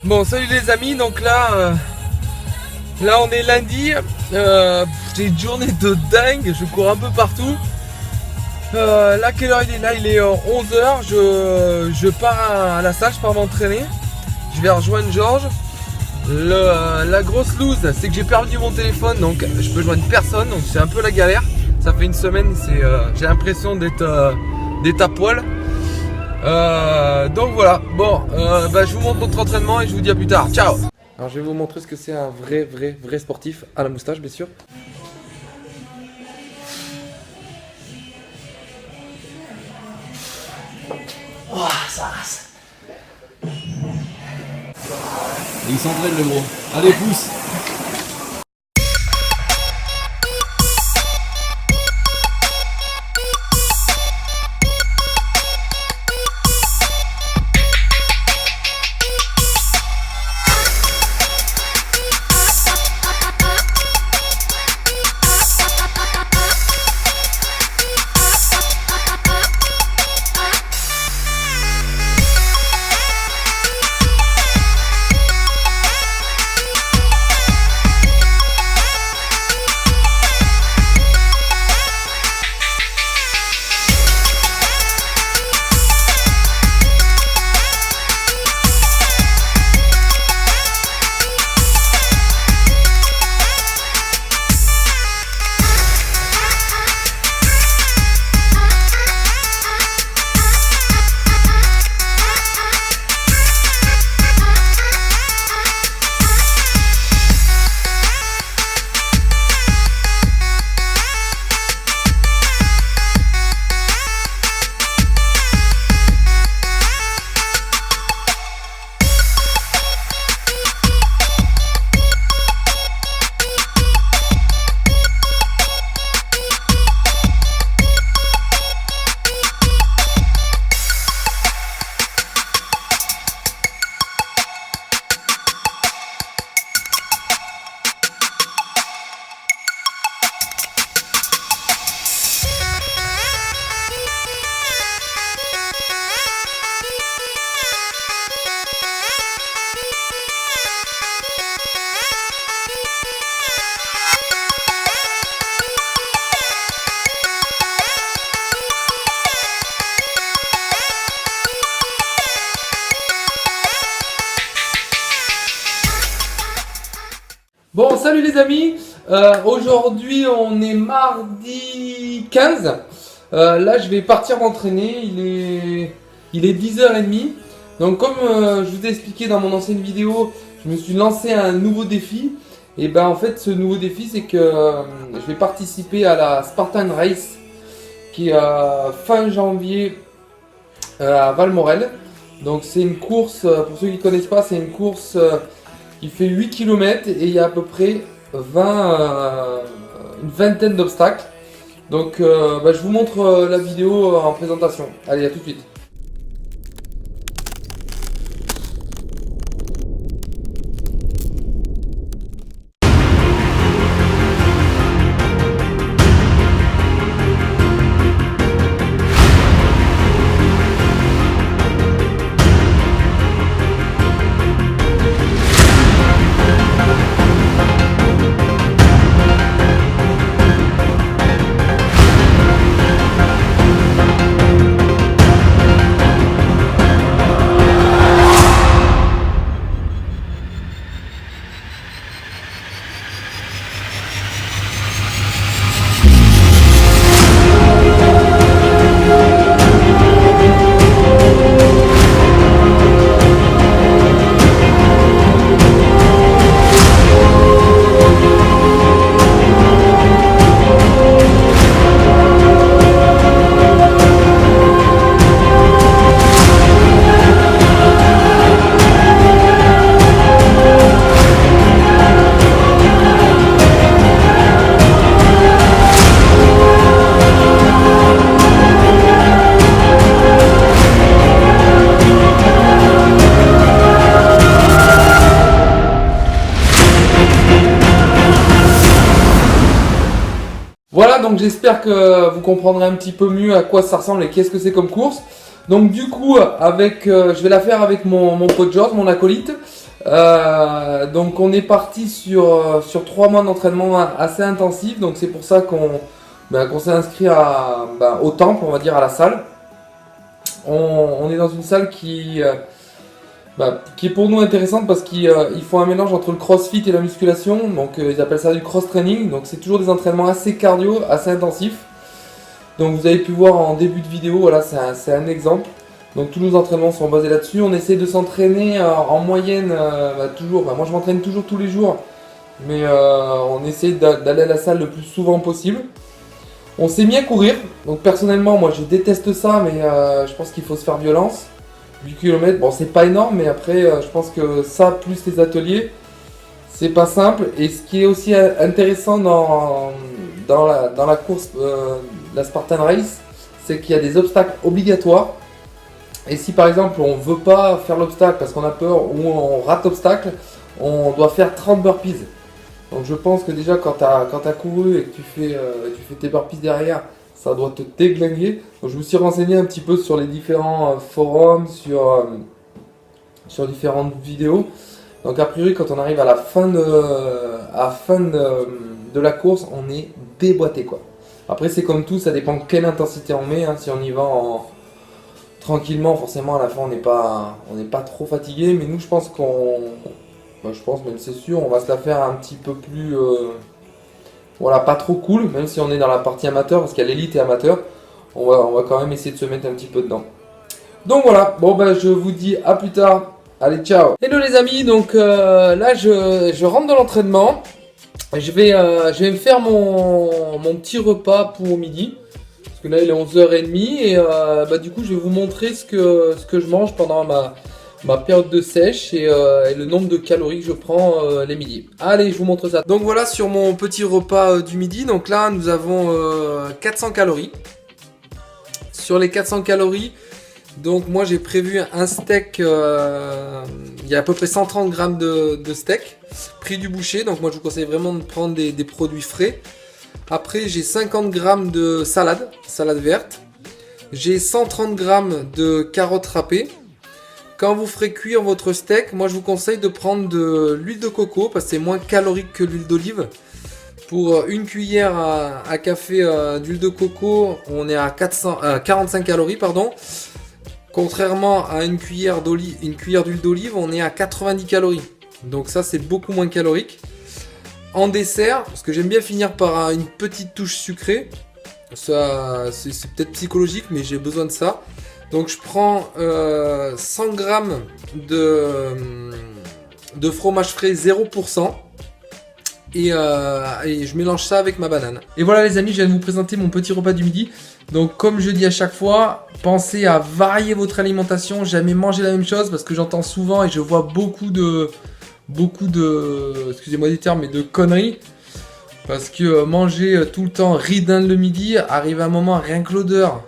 Bon, salut les amis, donc là on est lundi, j'ai une journée de dingue, je cours un peu partout. Là, quelle heure il est? Là, il est 11h, je pars à la salle, je pars m'entraîner. Je vais rejoindre Georges. La grosse loose, c'est que j'ai perdu mon téléphone, donc je peux joindre personne, donc c'est un peu la galère. Ça fait une semaine, j'ai l'impression d'être à poil. Donc voilà, bon, je vous montre notre entraînement et je vous dis à plus tard, ciao. Alors je vais vous montrer ce que c'est un vrai sportif, à la moustache bien sûr. Oh, ça rase. Et il s'entraîne le gros. Allez, pousse. Bon, salut les amis, aujourd'hui on est mardi 15. Là je vais partir m'entraîner, il est 10h30. Donc comme je vous ai expliqué dans mon ancienne vidéo, je me suis lancé un nouveau défi. Et ben en fait ce nouveau défi c'est que je vais participer à la Spartan Race qui est fin janvier à Valmorel. Donc c'est une course, pour ceux qui ne connaissent pas, c'est une course qui fait 8 km et il y a à peu près une vingtaine d'obstacles. Donc je vous montre la vidéo en présentation. Allez, à tout de suite. Voilà, donc j'espère que vous comprendrez un petit peu mieux à quoi ça ressemble et qu'est-ce que c'est comme course. Donc du coup, je vais la faire avec mon pote Georges, mon acolyte. Donc on est parti sur 3 mois d'entraînement assez intensif. Donc c'est pour ça qu'on s'est inscrit au temple, on va dire, à la salle. On est dans une salle qui est pour nous intéressante parce qu'ils font un mélange entre le crossfit et la musculation. Donc ils appellent ça du cross training. Donc c'est toujours des entraînements assez cardio, assez intensifs. Donc vous avez pu voir en début de vidéo, voilà, c'est un exemple. Donc tous nos entraînements sont basés là-dessus. On essaie de s'entraîner en moyenne toujours. Moi je m'entraîne toujours tous les jours. Mais on essaie d'aller à la salle le plus souvent possible. On s'est mis à courir. Donc personnellement moi je déteste ça, mais je pense qu'il faut se faire violence. 8 km, bon c'est pas énorme, mais après je pense que ça plus les ateliers, c'est pas simple. Et ce qui est aussi intéressant dans la course, la Spartan Race, c'est qu'il y a des obstacles obligatoires. Et si par exemple on veut pas faire l'obstacle parce qu'on a peur ou on rate l'obstacle, on doit faire 30 burpees. Donc je pense que déjà quand tu as couru et que tu fais tes burpees derrière, ça doit te déglinguer. Donc je me suis renseigné un petit peu sur les différents forums, sur différentes vidéos. Donc a priori quand on arrive à la fin de la course, on est déboîté quoi. Après c'est comme tout, ça dépend quelle intensité on met. Si on y va tranquillement, forcément à la fin on n'est pas trop fatigué. Mais nous je pense même c'est sûr, on va se la faire un petit peu plus... pas trop cool, même si on est dans la partie amateur, parce qu'il y a l'élite et amateur, on va quand même essayer de se mettre un petit peu dedans. Donc voilà, je vous dis à plus tard, allez ciao. Hello les amis, donc là je rentre dans l'entraînement, je vais me faire mon petit repas pour midi, parce que là il est 11h30, et du coup je vais vous montrer ce que je mange pendant ma période de sèche et le nombre de calories que je prends les midis. Allez, je vous montre ça. Donc voilà sur mon petit repas du midi. Donc là, nous avons 400 calories. Sur les 400 calories, donc moi j'ai prévu un steak. Il y a à peu près 130 grammes de steak, prix du boucher. Donc moi je vous conseille vraiment de prendre des produits frais. Après j'ai 50 grammes de salade verte. J'ai 130 grammes de carottes râpées. Quand vous ferez cuire votre steak, moi je vous conseille de prendre de l'huile de coco parce que c'est moins calorique que l'huile d'olive. Pour une cuillère à café d'huile de coco, on est à 45 calories pardon. Contrairement à une cuillère d'huile d'olive, on est à 90 calories. Donc ça c'est beaucoup moins calorique. En dessert, parce que j'aime bien finir par une petite touche sucrée. Ça c'est peut-être psychologique mais j'ai besoin de ça. Donc je prends 100 grammes de fromage frais 0% et je mélange ça avec ma banane. Et voilà les amis, je viens de vous présenter mon petit repas du midi. Donc comme je dis à chaque fois, pensez à varier votre alimentation, jamais manger la même chose parce que j'entends souvent et je vois beaucoup de excusez-moi du terme, mais de conneries. Parce que manger tout le temps riz d'Inde le midi, arrive à un moment, rien que l'odeur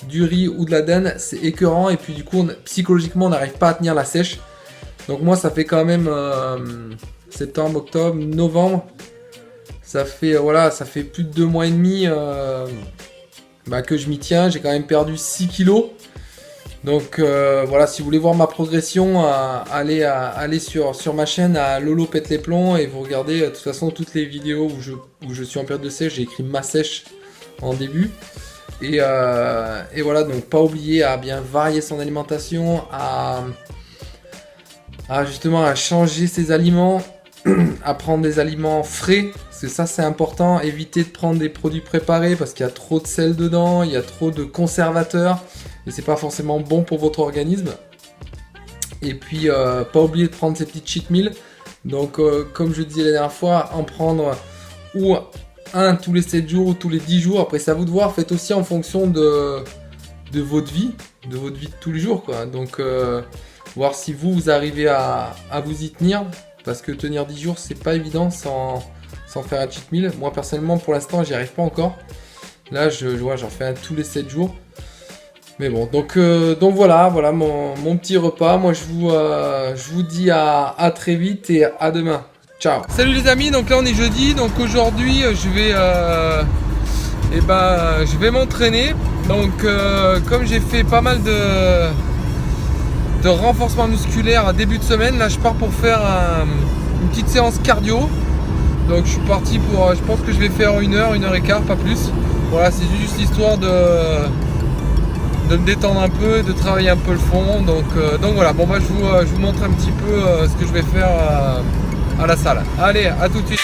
du riz ou de la dinde, c'est écœurant et puis du coup psychologiquement on n'arrive pas à tenir la sèche. Donc moi ça fait quand même septembre, octobre, novembre, ça fait plus de 2 mois et demi que je m'y tiens. J'ai quand même perdu 6 kilos. Donc si vous voulez voir ma progression, allez sur ma chaîne à Lolo pète les plombs et vous regardez de toute façon toutes les vidéos où je suis en période de sèche. J'ai écrit ma sèche en début. Et voilà, donc pas oublier à bien varier son alimentation, à justement à changer ses aliments, à prendre des aliments frais, parce que ça c'est important. Éviter de prendre des produits préparés parce qu'il y a trop de sel dedans, il y a trop de conservateurs et c'est pas forcément bon pour votre organisme. Et puis pas oublier de prendre ces petites cheat meals. Donc comme je disais la dernière fois, en prendre ou un tous les 7 jours ou tous les 10 jours. Après c'est à vous de voir, faites aussi en fonction de votre vie, de tous les jours quoi. Donc voir si vous arrivez à vous y tenir, parce que tenir 10 jours c'est pas évident sans faire un cheat meal. Moi personnellement pour l'instant j'y arrive pas encore. Là j'en fais un tous les 7 jours. Mais bon, donc voilà mon petit repas. Moi je vous dis à très vite et à demain. Ciao. Salut les amis, donc là on est jeudi, donc aujourd'hui je vais m'entraîner. Donc comme j'ai fait pas mal de renforcement musculaire à début de semaine. Là je pars pour faire une petite séance cardio. Donc je suis parti pour, je pense que je vais faire 1 heure, 1 heure et quart, pas plus. Voilà, c'est juste histoire de me détendre un peu, de travailler un peu le fond. Donc voilà, bon bah je vous montre un petit peu ce que je vais faire à la salle. Allez, à tout de suite.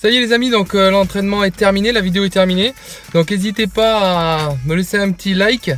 Ça y est les amis, donc l'entraînement est terminé, la vidéo est terminée. Donc n'hésitez pas à me laisser un petit like,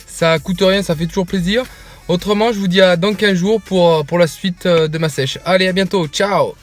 ça coûte rien, ça fait toujours plaisir. Autrement, je vous dis à dans 15 jours pour la suite de ma sèche. Allez, à bientôt, ciao!